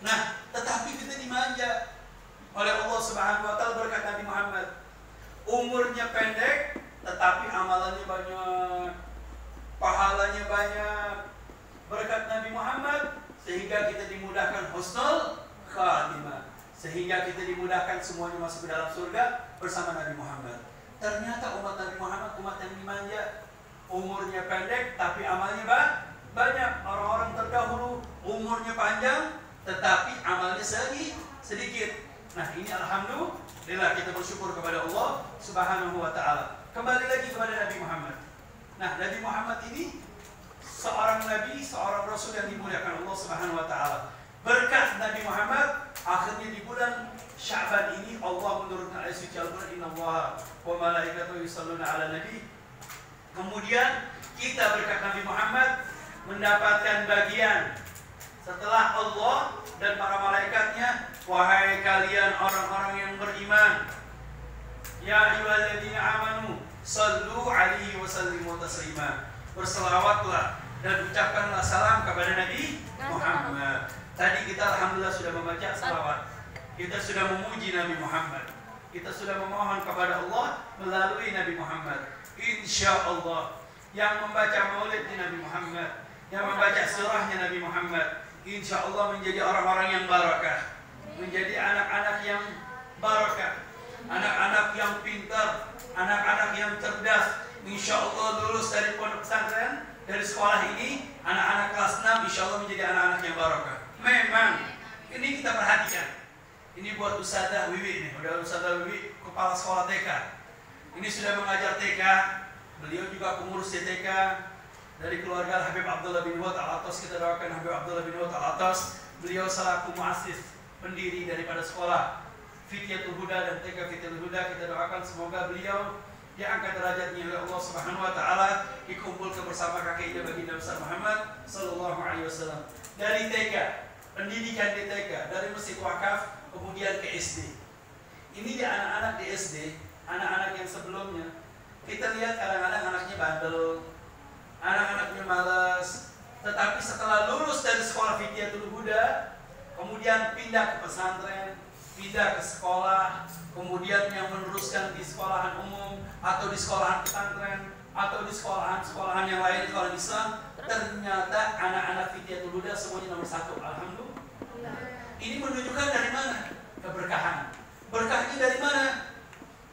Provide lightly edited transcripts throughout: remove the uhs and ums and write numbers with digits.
Nah, tetapi kita dimanja oleh Allah Subhanahu wa taala berkat Nabi Muhammad. Umurnya pendek tetapi amalannya banyak, pahalanya banyak berkat Nabi Muhammad, sehingga kita dimudahkan husnul khatimah, sehingga kita dimudahkan semuanya masuk ke dalam surga bersama Nabi Muhammad. Ternyata umat Nabi Muhammad umat yang dimanja, umurnya pendek tapi amalnya banyak. Orang-orang terdahulu umurnya panjang tetapi amalnya sedikit. Nah, ini alhamdulillah kita bersyukur kepada Allah Subhanahu wa taala. Kembali lagi kepada Nabi Muhammad. Nah, Nabi Muhammad ini seorang nabi, seorang rasul yang dimuliakan Allah Subhanahu wa taala. Berkat Nabi Muhammad, akhirnya di bulan Sya'ban ini Allah menurunkan ayat suci Al-Qur'an, innallaha wa malaikatahu yusholluna 'alan nabi. Kemudian kita berkat Nabi Muhammad mendapatkan bagian setelah Allah dan para malaikatnya, wahai kalian orang-orang yang beriman, ya ayyuhalladzina amanu sallu alaihi wa sallimu taslima, berselawatlah dan ucapkanlah salam kepada Nabi Muhammad. Tadi kita alhamdulillah sudah membaca selawat, kita sudah memuji Nabi Muhammad, kita sudah memohon kepada Allah melalui Nabi Muhammad. Insya Allah yang membaca maulid di Nabi Muhammad, yang membaca surahnya Nabi Muhammad, insya Allah menjadi orang-orang yang barakah, menjadi anak-anak yang barakah, anak-anak yang pintar, anak-anak yang cerdas. Insya Allah lulus dari pondok pesantren, dari sekolah ini, anak-anak kelas 6 insya Allah menjadi anak-anak yang barakah. Memang ini kita perhatikan. Ini buat Ustazah Wiwi nih, udah Ustazah Wiwi kepala sekolah TK. Ini sudah mengajar TK, beliau juga pengurus TK dari keluarga Habib Abdullah bin Wahid Al-Attas. Kita doakan Habib Abdullah bin Wahid Al-Attas, beliau selaku muassis, pendiri daripada sekolah Fityatul Huda dan TK Fityatul Huda. Kita doakan semoga beliau diangkat derajatnya oleh Allah Subhanahu wa taala, dikumpulkan bersama kakeknya baginda besar Muhammad sallallahu alaihi wasallam. Dari TK, pendidikan di TK, dari Masjid Wakaf kemudian ke SD. Ini dia anak-anak di SD, anak-anak yang sebelumnya kita lihat kadang-kadang anaknya bandel, anak-anaknya malas, tetapi setelah lulus dari sekolah Fityatul Huda kemudian pindah ke pesantren, pindah ke sekolah, kemudian yang meneruskan di sekolahan umum atau di sekolahan pesantren atau di sekolahan yang lain, sekolah Islam, ternyata anak-anak Fityatul Huda semuanya nomor 1. Alhamdulillah. Ini menunjukkan dari mana keberkahan. Berkahnya dari mana?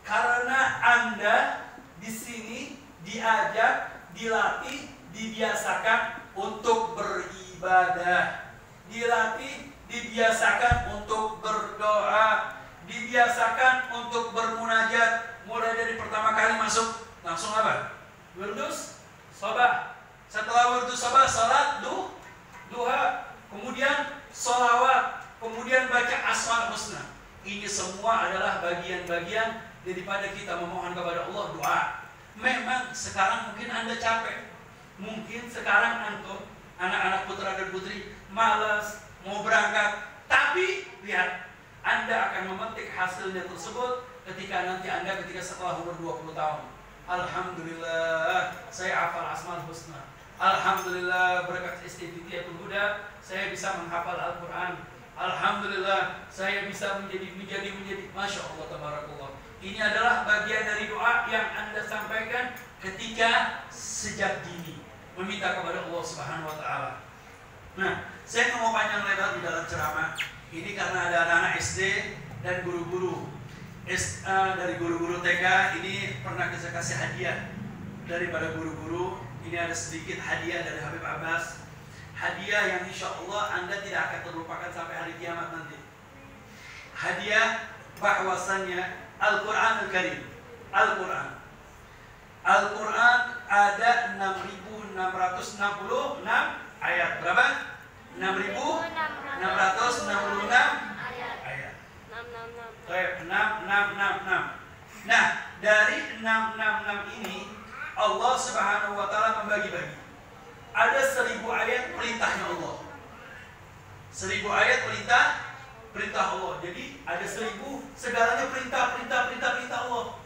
Karena Anda di sini diajak, dilatih, dibiasakan untuk beribadah, dilatih, dibiasakan untuk berdoa, dibiasakan untuk bermunajat. Mulai dari pertama kali masuk langsung apa? Wirdus sabah. Setelah wirdus sabah salat duha, kemudian sholawat, kemudian baca asmaul husna. Ini semua adalah bagian-bagian daripada kita memohon kepada Allah, doa. Memang sekarang mungkin Anda capek, mungkin sekarang antum anak-anak putra dan putri malas mau berangkat, tapi lihat, Anda akan memetik hasilnya tersebut ketika nanti Anda setelah umur 20 tahun. Alhamdulillah, saya hafal asmaul husna. Alhamdulillah, berkat Fityatul Huda saya bisa menghafal Al-Quran. Alhamdulillah, saya bisa menjadi Masya Allah, tabarakallah. Ini adalah bagian dari doa yang Anda sampaikan ketika sejak dini meminta kepada Allah Subhanahu wa taala. Nah, saya nggak mau panjang lebar di dalam ceramah ini karena ada anak-anak SD dan guru-guru dari guru-guru TK ini pernah saya kasih hadiah daripada guru-guru. Ini ada sedikit hadiah dari Habib Abbas, hadiah yang insya Allah Anda tidak akan terlupakan sampai hari kiamat nanti. Hadiah bahwasannya Al-Quran Al-Karim, Al-Quran ada 6.666 ayat. Berapa? 6.666 ayat. 666. Nah, dari 666 ini Allah Subhanahu wa taala membagi-bagi. Ada 1000 ayat perintahnya Allah. 1000 ayat perintah Allah. Jadi ada 1000 segalanya perintah Allah.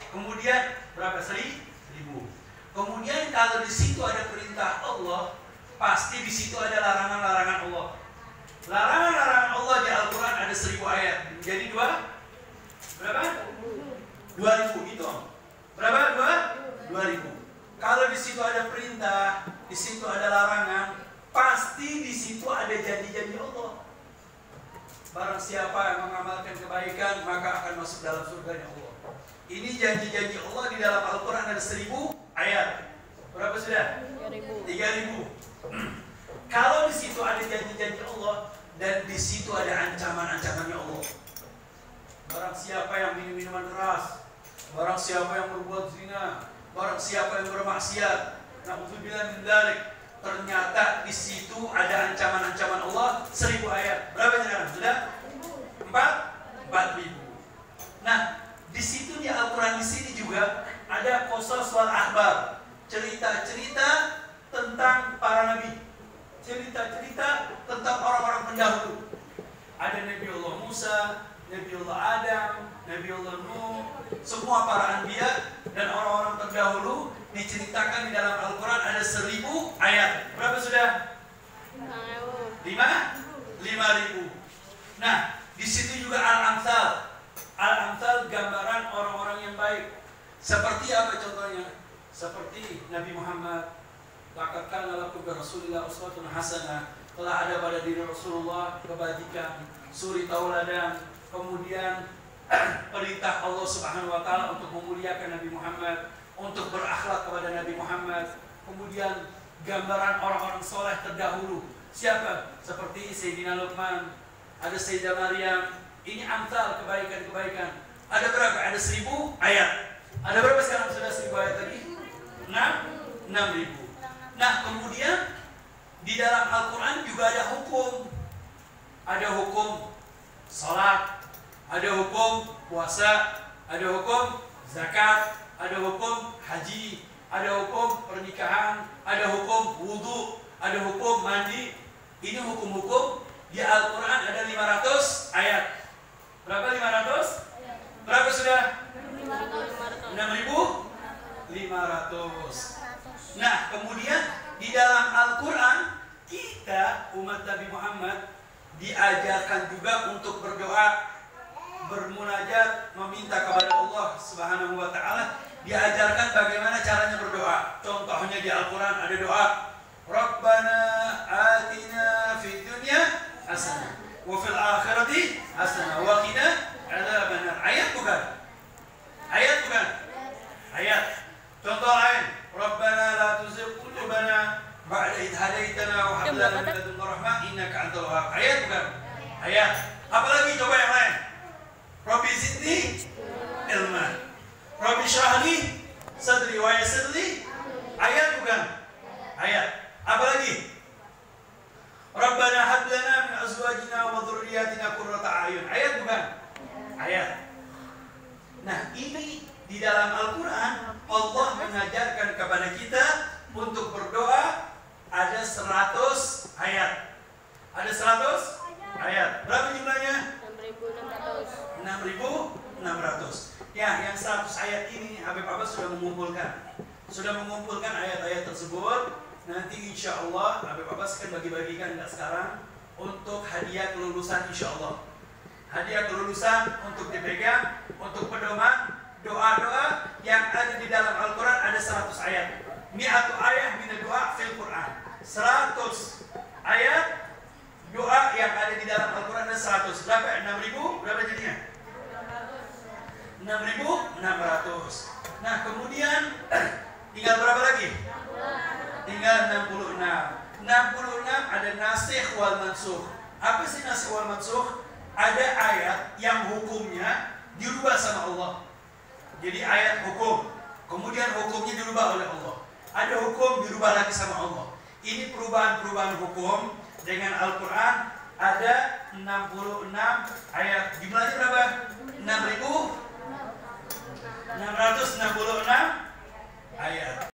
Kemudian berapa? 1000. Kemudian kalau di situ ada perintah Allah, pasti di situ ada larangan-larangan Allah. Larangan-larangan di situ ada larangan, pasti di situ ada janji-janji Allah. Barang siapa yang mengamalkan kebaikan, maka akan masuk dalam surganya Allah. Ini janji-janji Allah di dalam Al-Quran ada 1000 ayat. Berapa sudah? 3000. Kalau di situ ada janji-janji Allah dan di situ ada ancaman-ancamannya Allah. Barang siapa yang minum minuman keras, barang siapa yang berbuat zina, barang siapa yang bermaksiat, na'udzubillah min dzalik, ternyata di situ ada ancaman-ancaman Allah 1000 ayat. Berapa sekarang? Sudah? 4.000. Nah, di situ di Al-Quran di sini juga ada qasas wal akhbar, cerita-cerita tentang para nabi, cerita-cerita tentang orang-orang pendahulu. Ada Nabi Allah Musa, Nabi Allah Adam, Nabi Allah Nuh, semua para anbiya dan orang-orang terdahulu diceritakan di dalam Al-Quran ada 1000 ayat. Berapa sudah? 5.000. Nah, di situ juga Al-Amsal. Al-Amsal gambaran orang-orang yang baik. Seperti apa contohnya? Seperti Nabi Muhammad. Laqad kana lakum bi Rasulillah uswatun hasanah. Telah ada pada diri Rasulullah kebajikan, suri tauladan, kemudian perintah Allah Subhanahu wa taala untuk memuliakan Nabi Muhammad, untuk berakhlak kepada Nabi Muhammad. Kemudian gambaran orang-orang soleh terdahulu. Siapa? Seperti Sayyidina Luqman, ada Sayyidah Maryam. Ini amsal kebaikan-kebaikan. Ada berapa? Ada 1000 ayat. Ada berapa sekarang sudah 1000 ayat lagi? 6.000. Nah, kemudian di dalam Al-Quran juga ada hukum. Ada hukum salat, ada hukum puasa, ada hukum zakat, ada hukum haji, ada hukum pernikahan, ada hukum wudhu, ada hukum mandi. Ini hukum-hukum di Al-Quran ada 500 ayat. Berapa 500? Berapa sudah? 6.500. Nah, kemudian di dalam Al-Quran kita umat Nabi Muhammad diajarkan juga untuk berdoa, bermunajat, meminta kepada Allah Subhanahu wa taala. Diajarkan bagaimana caranya berdoa. Contohnya di Al-Quran ada doa, Rabbana atina fid dunya hasanah wa fil akhirati hasanah wa qina adzabannar. Ayat bukan? Ayat bukan? Ayat. Contoh lain, Rabbana la tuzigh qulubana ba'da idh hadaitana wa hab lana min ladunka rahmah innaka antal wahhab. Ayat bukan? Ayat. Apalagi coba yang lain? Rabbi zidni ilman. Rabbi shrahli sadri wa yassir li. Ayat bukan? Ayat. Apalagi? Rabbana hab lana min azwajina wa dhurriyyatina qurrata a'yun. Ayat bukan? Ayat. Nah, ini di dalam Al-Quran Allah mengajarkan kepada kita untuk berdoa ada 100 ayat. Ada 100 ayat. Berapa jumlahnya? 6.600. Ya, yang 100 ayat ini Habib Abbas sudah mengumpulkan ayat-ayat tersebut. Nanti insya Allah Habib Abbas akan bagi-bagikan enggak sekarang untuk hadiah kelulusan insya Allah. Hadiah kelulusan untuk dipegang, untuk pedoman doa-doa yang ada di dalam Al-Quran ada 100 ayat. Mi'atu ayat min doa fil Quran. 100 ayat doa yang ada di dalam Al-Quran ada 100. Berapa? 6.000? Berapa jadinya? 6.600. Nah, kemudian tinggal berapa lagi? Tinggal 66. 66 ada nasikh wal mansukh. Apa sih nasikh wal mansukh? Ada ayat yang hukumnya dirubah sama Allah. Jadi ayat hukum, kemudian hukumnya dirubah oleh Allah. Ada hukum dirubah lagi sama Allah. Ini perubahan-perubahan hukum dengan Al-Quran ada 66 ayat. Jumlahnya berapa? 6.666 ayat.